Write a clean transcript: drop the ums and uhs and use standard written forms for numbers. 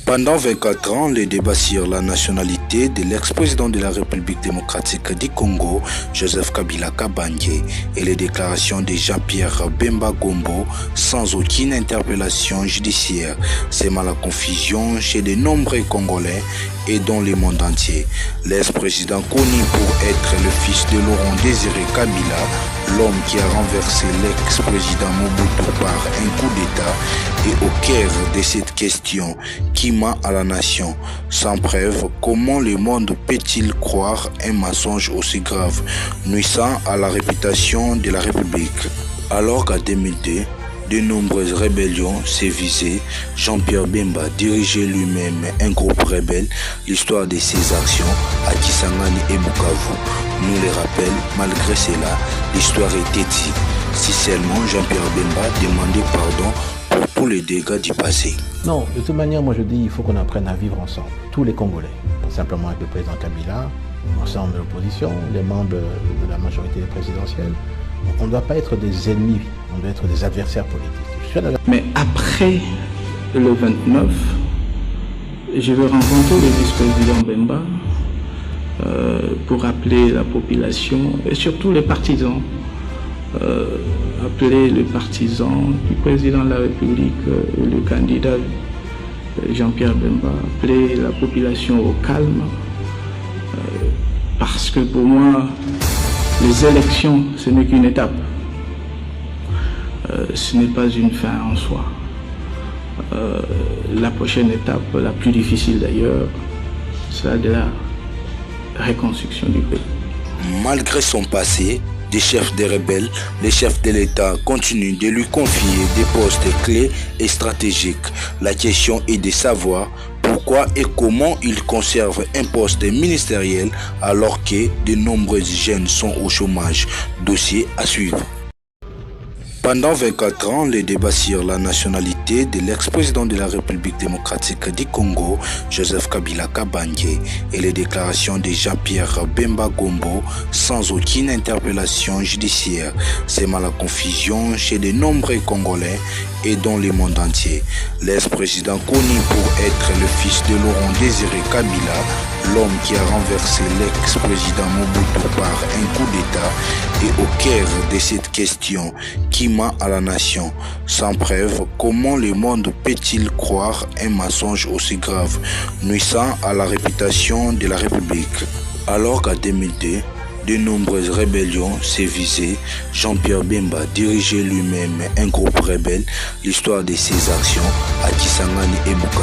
Pendant 24 ans, les débats sur la nationalité de l'ex-président de la République démocratique du Congo, Joseph Kabila Kabange, et les déclarations de Jean-Pierre Bemba Gombo sans aucune interpellation judiciaire sèment la confusion chez de nombreux Congolais et dans le monde entier. L'ex-président connu pour être le fils de Laurent Désiré Kabila, l'homme qui a renversé l'ex-président Mobutu par un coup d'État, est au cœur de cette question qui ment à la nation. Sans preuve, comment le monde peut-il croire un mensonge aussi grave, nuisant à la réputation de la République? Alors qu'en 2002, de nombreuses rébellions sévisaient, Jean-Pierre Bemba dirigeait lui-même un groupe rebelle. L'histoire de ses actions à Kisangani et Bukavu nous les rappelle. Malgré cela, l'histoire est têtue. Si seulement Jean-Pierre Bemba demandait pardon pour tous les dégâts du passé. Non, de toute manière, moi je dis il faut qu'on apprenne à vivre ensemble, tous les Congolais. Simplement avec le président Kabila, ensemble de l'opposition, les membres de la majorité présidentielle. On ne doit pas être des ennemis, on doit être des adversaires politiques. Mais après le 29, je vais rencontrer le vice-président Bemba pour appeler la population et surtout les partisans, appeler les partisans du président de la République, le candidat Jean-Pierre Bemba, appeler la population au calme, parce que pour moi, les élections, ce n'est qu'une étape. Ce n'est pas une fin en soi. La prochaine étape, la plus difficile d'ailleurs, c'est celle de la reconstruction du pays. Malgré son passé, des chefs des rebelles, les chefs de l'État continuent de lui confier des postes clés et stratégiques. La question est de savoir pourquoi et comment il conserve un poste ministériel alors que de nombreux jeunes sont au chômage. Dossier à suivre. Pendant 24 ans, les débats sur la nationalité de l'ex-président de la République démocratique du Congo, Joseph Kabila Kabange, et les déclarations de Jean-Pierre Bemba Gombo sans aucune interpellation judiciaire sèment la confusion chez de nombreux Congolais et dans le monde entier. L'ex-président connu pour être le fils de Laurent Désiré Kabila, l'homme qui a renversé l'ex-président Mobutu par un coup d'État, est au cœur de cette question qui ment à la nation. Sans preuve, comment le monde peut-il croire un mensonge aussi grave, nuisant à la réputation de la République? Alors qu'en 2002, de nombreuses rébellions sévisaient, Jean-Pierre Bemba dirigeait lui-même un groupe rebelle. L'histoire de ses actions à Kisangani et Bukavu